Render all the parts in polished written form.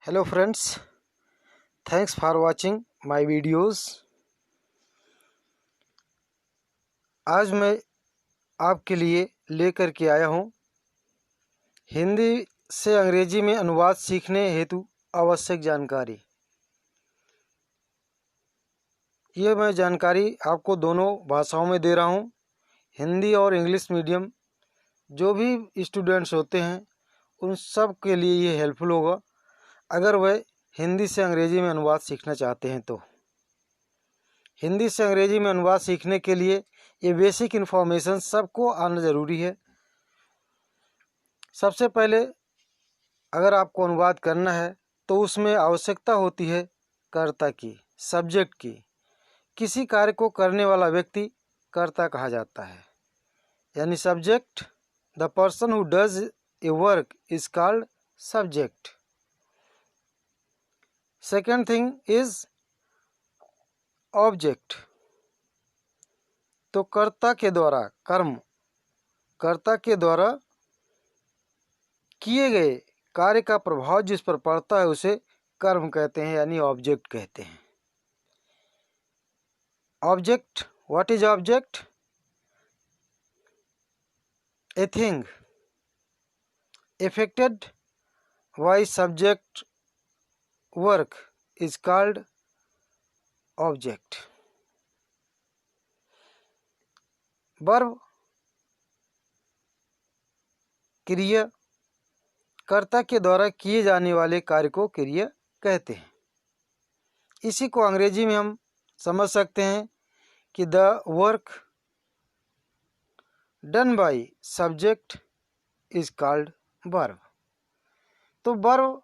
Hello friends, thanks for watching my videos. आज मैं आपके लिए लेकर के आया हूँ हिंदी से अंग्रेजी में अनुवाद सीखने हेतु आवश्यक जानकारी। ये मैं जानकारी आपको दोनों भाषाओं में दे रहा हूँ। हिंदी और इंग्लिश मीडियम जो भी स्टूडेंट्स होते हैं उन सब के लिए ये हेल्पफुल होगा अगर वह हिंदी से अंग्रेजी में अनुवाद सीखना चाहते हैं। तो हिंदी से अंग्रेजी में अनुवाद सीखने के लिए ये बेसिक इन्फॉर्मेशन सबको आना ज़रूरी है। सबसे पहले अगर आपको अनुवाद करना है तो उसमें आवश्यकता होती है कर्ता की, सब्जेक्ट की। किसी कार्य को करने वाला व्यक्ति कर्ता कहा जाता है, यानी subject. The person who does a work is called subject. Second thing is object. तो कर्ता के द्वारा कर्म, कर्ता के द्वारा किए गए कार्य का प्रभाव जिस पर पड़ता है उसे कर्म कहते हैं, यानी ऑब्जेक्ट कहते हैं। Object, what is object? A thing affected by subject work is called object. Verb, क्रिया, कर्ता के द्वारा किए जाने वाले कार्य को क्रिया कहते हैं। इसी को अंग्रेजी में हम समझ सकते हैं कि the work done by subject is called verb. तो वर्ब,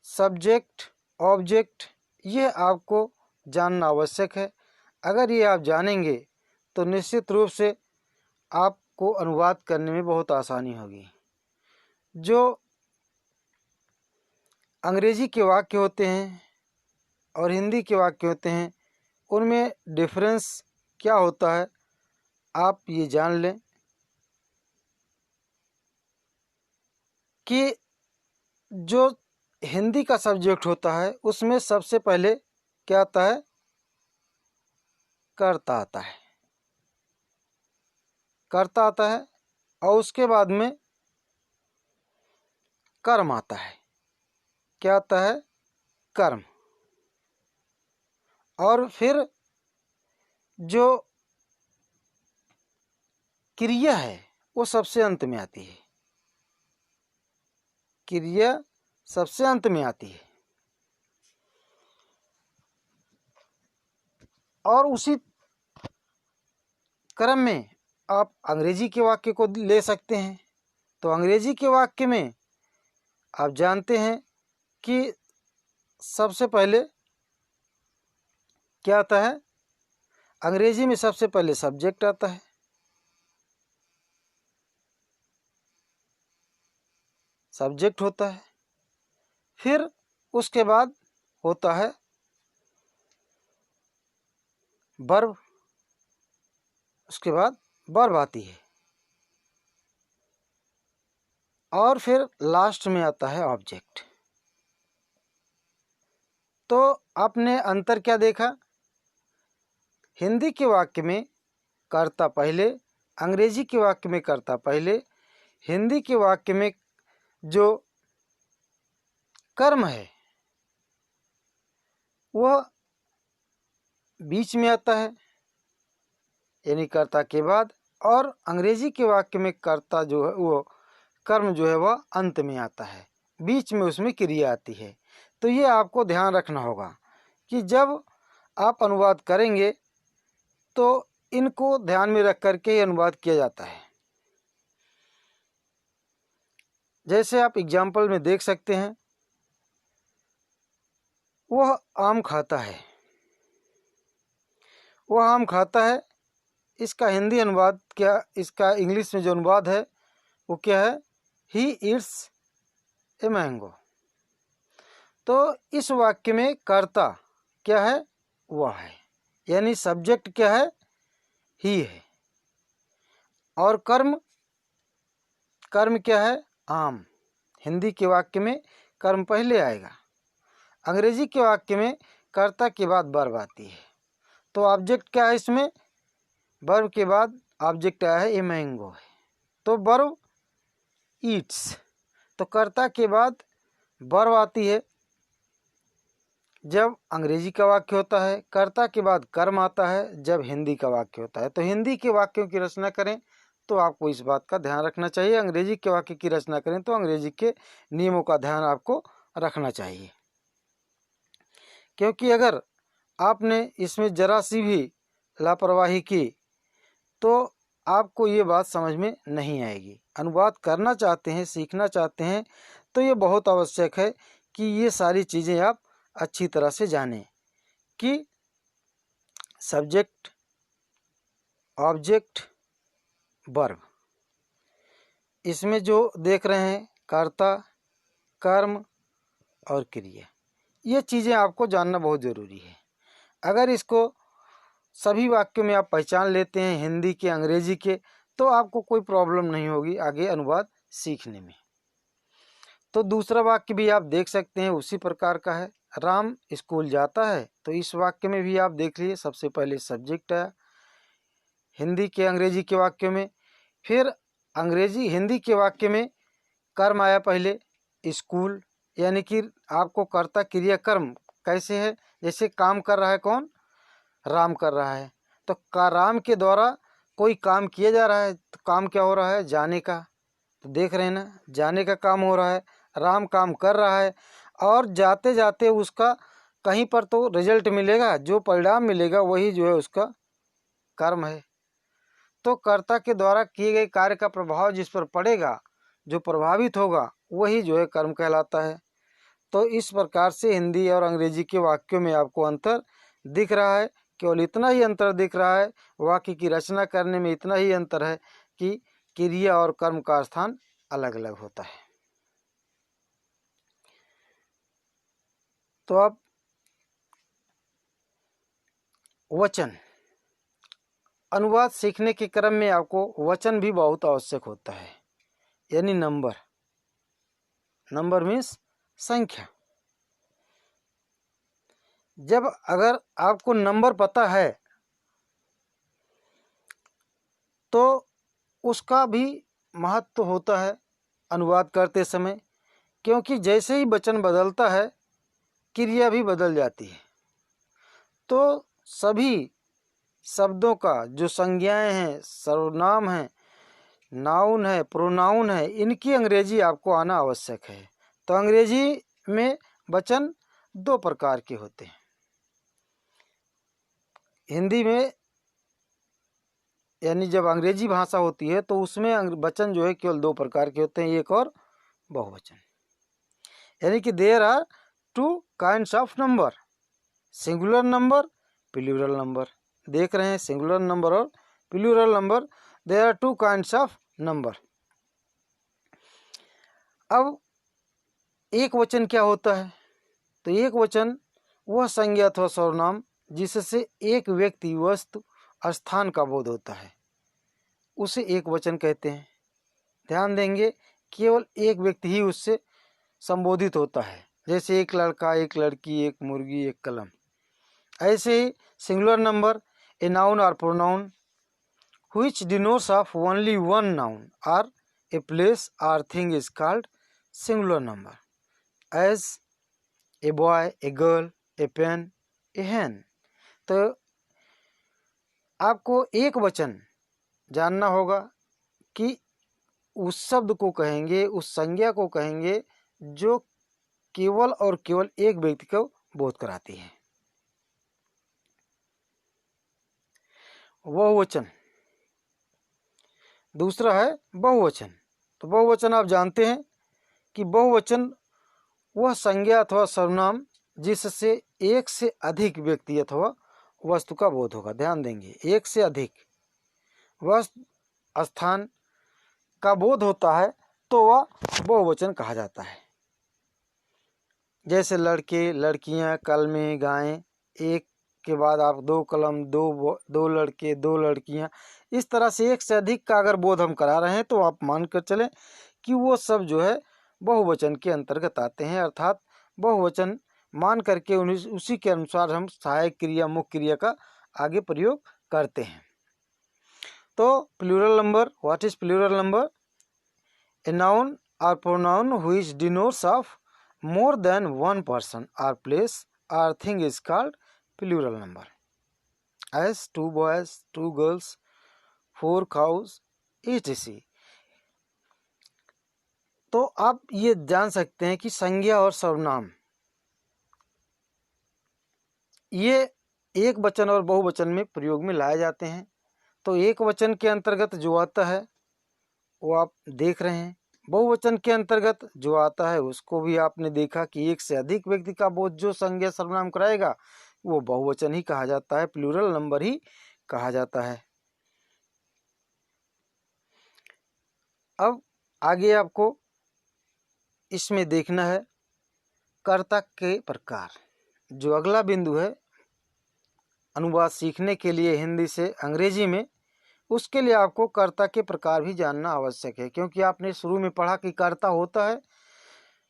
सब्जेक्ट, ऑब्जेक्ट ये आपको जानना आवश्यक है। अगर ये आप जानेंगे तो निश्चित रूप से आपको अनुवाद करने में बहुत आसानी होगी। जो अंग्रेजी के वाक्य होते हैं और हिंदी के वाक्य होते हैं उनमें डिफरेंस क्या होता है आप ये जान लें कि जो हिंदी का सब्जेक्ट होता है उसमें सबसे पहले क्या आता है? कर्ता आता है। कर्ता आता है और उसके बाद में कर्म आता है। क्या आता है? कर्म। और फिर जो क्रिया है वो सबसे अंत में आती है। क्रिया सबसे अंत में आती है। और उसी क्रम में आप अंग्रेजी के वाक्य को ले सकते हैं। तो अंग्रेजी के वाक्य में आप जानते हैं कि सबसे पहले क्या आता है? अंग्रेजी में सबसे पहले सब्जेक्ट आता है, सब्जेक्ट होता है। फिर उसके बाद होता है वर्ब, उसके बाद वर्ब आती है और फिर लास्ट में आता है ऑब्जेक्ट। तो आपने अंतर क्या देखा? हिंदी के वाक्य में कर्ता पहले, अंग्रेजी के वाक्य में कर्ता पहले। हिंदी के वाक्य में जो कर्म है वह बीच में आता है, यानी कर्ता के बाद। और अंग्रेजी के वाक्य में कर्ता जो है वो कर्म जो है वह अंत में आता है, बीच में उसमें क्रिया आती है। तो ये आपको ध्यान रखना होगा कि जब आप अनुवाद करेंगे तो इनको ध्यान में रख करके ही अनुवाद किया जाता है। जैसे आप एग्जाम्पल में देख सकते हैं, वह आम खाता है। वह आम खाता है, इसका हिंदी अनुवाद क्या, इसका इंग्लिश में जो अनुवाद है वो क्या है? He eats a mango. तो इस वाक्य में कर्ता क्या है? वह है, यानी सब्जेक्ट क्या है? ही है। और कर्म, कर्म क्या है? आम। हिंदी के वाक्य में कर्म पहले आएगा। अंग्रेजी के वाक्य में कर्ता के बाद वर्ब आती है। तो ऑब्जेक्ट क्या है इसमें? वर्ब के बाद ऑब्जेक्ट आया है, ए मैंगो है, तो वर्ब ईट्स। तो कर्ता के बाद वर्ब आती है जब अंग्रेजी का वाक्य होता है, कर्ता के बाद कर्म आता है जब हिंदी का वाक्य होता है। तो हिंदी के वाक्यों की रचना करें तो आपको इस बात का ध्यान रखना चाहिए, अंग्रेजी के वाक्य की रचना करें तो अंग्रेजी के नियमों का ध्यान आपको रखना चाहिए। क्योंकि अगर आपने इसमें जरा सी भी लापरवाही की तो आपको ये बात समझ में नहीं आएगी। अनुवाद करना चाहते हैं, सीखना चाहते हैं तो ये बहुत आवश्यक है कि ये सारी चीज़ें आप अच्छी तरह से जानें कि सब्जेक्ट, ऑब्जेक्ट, वर्ब, इसमें जो देख रहे हैं कर्ता, कर्म और क्रिया, ये चीज़ें आपको जानना बहुत ज़रूरी है। अगर इसको सभी वाक्यों में आप पहचान लेते हैं, हिंदी के, अंग्रेजी के, तो आपको कोई प्रॉब्लम नहीं होगी आगे अनुवाद सीखने में। तो दूसरा वाक्य भी आप देख सकते हैं, उसी प्रकार का है। राम स्कूल जाता है, तो इस वाक्य में भी आप देख लीजिए, सबसे पहले सब्जेक्ट आया हिंदी के अंग्रेजी के वाक्यों में, फिर अंग्रेजी हिंदी के वाक्य में कर्म आया पहले, स्कूल, यानी कि आपको कर्ता क्रिया कर्म कैसे है, जैसे काम कर रहा है कौन? राम कर रहा है, तो राम के द्वारा कोई काम किया जा रहा है, तो काम क्या हो रहा है? जाने का। तो देख रहे हैं ना, जाने का काम हो रहा है, राम काम कर रहा है और जाते जाते उसका कहीं पर तो रिजल्ट मिलेगा, जो परिणाम मिलेगा वही जो है उसका कर्म है। तो कर्ता के द्वारा किए गए कार्य का प्रभाव जिस पर पड़ेगा, जो प्रभावित होगा, वही जो है कर्म कहलाता है। तो इस प्रकार से हिंदी और अंग्रेजी के वाक्यों में आपको अंतर दिख रहा है, केवल इतना ही अंतर दिख रहा है, वाक्य की रचना करने में इतना ही अंतर है कि क्रिया और कर्म का स्थान अलग अलग होता है। तो अब वचन, अनुवाद सीखने के क्रम में आपको वचन भी बहुत आवश्यक होता है, यानी नंबर। नंबर मीन्स संख्या। जब अगर आपको नंबर पता है तो उसका भी महत्व होता है अनुवाद करते समय, क्योंकि जैसे ही वचन बदलता है क्रिया भी बदल जाती है। तो सभी शब्दों का जो संज्ञाएं हैं, सर्वनाम हैं, नाउन है, प्रोनाउन है, इनकी अंग्रेजी आपको आना आवश्यक है। तो अंग्रेजी में वचन दो प्रकार के होते हैं, हिंदी में यानी जब अंग्रेजी भाषा होती है तो उसमें वचन जो है केवल दो प्रकार के होते हैं, एक और बहुवचन। यानी कि there are two kinds of number, singular number, plural number. देख रहे हैं सिंगुलर नंबर और plural number, there are two kinds of number. अब एक वचन क्या होता है? तो एक वचन वह संज्ञा अथवा सर्वनाम जिससे एक व्यक्ति, वस्तु, स्थान का बोध होता है, उसे एक वचन कहते हैं। ध्यान देंगे, केवल एक व्यक्ति ही उससे संबोधित होता है, जैसे एक लड़का, एक लड़की, एक मुर्गी, एक कलम। ऐसे ही सिंगुलर नंबर, ए नाउन और pronoun which denotes of only one noun or a place or thing is called singular number, as a boy, a girl, a pen, a hen। तो आपको एक वचन जानना होगा कि उस शब्द को कहेंगे, उस संज्ञा को कहेंगे जो केवल और केवल एक व्यक्ति को बोध कराती है, बहुवचन। दूसरा है बहुवचन। तो बहुवचन आप जानते हैं कि बहुवचन वह संज्ञा अथवा सर्वनाम जिससे एक से अधिक व्यक्ति अथवा वस्तु का बोध होगा। ध्यान देंगे, एक से अधिक वस्तु, स्थान का बोध होता है तो वह बहुवचन कहा जाता है। जैसे लड़के, लड़कियां, कलमें, गायें, एक के बाद आप दो कलम, दो लड़के, दो लड़कियां, इस तरह से एक से अधिक का अगर बोध हम करा रहे हैं तो आप मान कर चलें कि वो सब जो है बहुवचन के अंतर्गत आते हैं, अर्थात बहुवचन मान करके उसी के अनुसार हम सहायक क्रिया मुख्य क्रिया का आगे प्रयोग करते हैं। तो plural number, what is plural number? A noun और pronoun which denotes of more than one person or place or thing is called plural number, as 2 boys, 2 girls, 4 cows etc. तो आप ये जान सकते हैं कि संज्ञा और सर्वनाम ये एक वचन और बहुवचन में प्रयोग में लाए जाते हैं। तो एक वचन के अंतर्गत जो आता है वो आप देख रहे हैं, बहुवचन के अंतर्गत जो आता है उसको भी आपने देखा कि एक से अधिक व्यक्ति का बोध जो संज्ञा सर्वनाम कराएगा वो बहुवचन ही कहा जाता है, प्लूरल नंबर ही कहा जाता है। अब आगे आपको इसमें देखना है कर्ता के प्रकार। जो अगला बिंदु है अनुवाद सीखने के लिए हिंदी से अंग्रेजी में, उसके लिए आपको कर्ता के प्रकार भी जानना आवश्यक है, क्योंकि आपने शुरू में पढ़ा कि कर्ता होता है,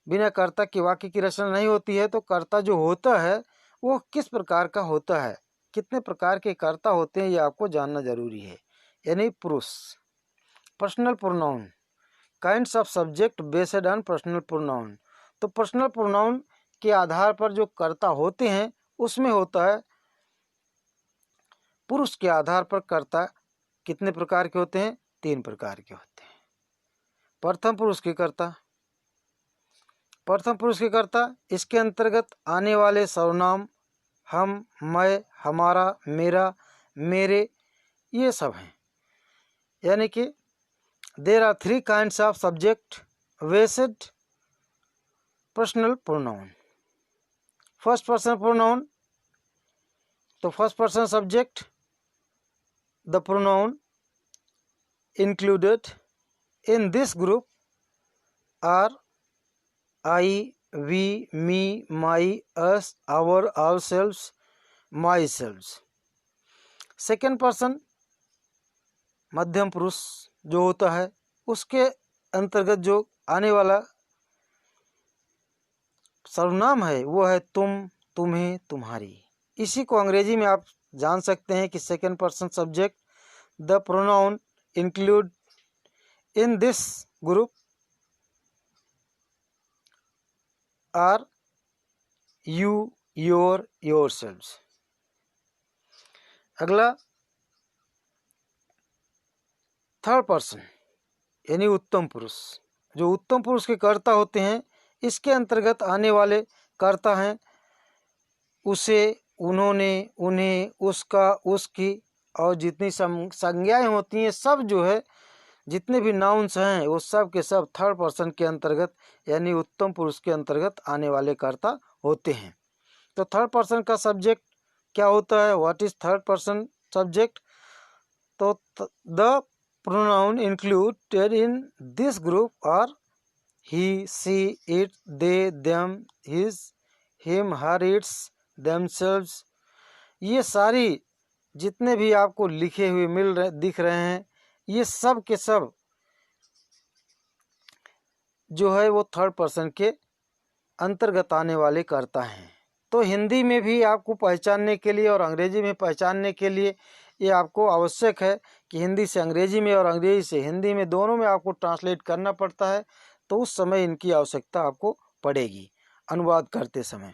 बिना कर्ता के वाक्य की रचना नहीं होती है। तो कर्ता जो होता है वो किस प्रकार का होता है, कितने प्रकार के कर्ता होते हैं, ये आपको जानना जरूरी है। यानी पुरुष, personal pronoun, kinds of subject based on personal pronoun. तो पर्सनल प्रोनाउन के आधार पर जो कर्ता होते हैं उसमें होता है, पुरुष के आधार पर कर्ता कितने प्रकार के होते हैं? 3 प्रकार के होते हैं। प्रथम पुरुष के कर्ता, प्रथम पुरुष के कर्ता, इसके अंतर्गत आने वाले सर्वनाम हम, मैं, हमारा, मेरा, मेरे, ये सब हैं। यानी कि there are 3 kinds of subject based personal pronoun. First person pronoun, तो first person subject, the pronoun included in this group are I, we, me, my, us, our, ourselves, myself. Second person मध्यम पुरुष जो होता है उसके अंतर्गत जो आने वाला सर्वनाम है वो है तुम, तुम्हें, तुम्हारी। इसी को अंग्रेजी में आप जान सकते हैं कि second person subject, the pronoun include in this group are you, your, yourselves. अगला थर्ड पर्सन यानी उत्तम पुरुष। जो उत्तम पुरुष के कर्ता होते हैं इसके अंतर्गत आने वाले कर्ता हैं उसे, उन्होंने, उन्हें, उसका, उसकी, और जितनी संज्ञाएं होती हैं सब जो है, जितने भी नाउन्स हैं वो सब के सब थर्ड पर्सन के अंतर्गत यानी उत्तम पुरुष के अंतर्गत आने वाले कर्ता होते हैं। तो थर्ड पर्सन का सब्जेक्ट क्या होता है? What is third person subject? तो the pronoun included in this group are he, she, it, they, them, his, him, her, its, themselves. ये सारी जितने भी आपको लिखे हुए दिख रहे हैं ये सब के सब जो है वो थर्ड पर्सन के अंतर्गत आने वाले कर्ता हैं। तो हिंदी में भी आपको पहचानने के लिए और अंग्रेजी में पहचानने के लिए ये आपको आवश्यक है कि हिंदी से अंग्रेजी में और अंग्रेजी से हिंदी में दोनों में आपको ट्रांसलेट करना पड़ता है। तो उस समय इनकी आवश्यकता आपको पड़ेगी अनुवाद करते समय।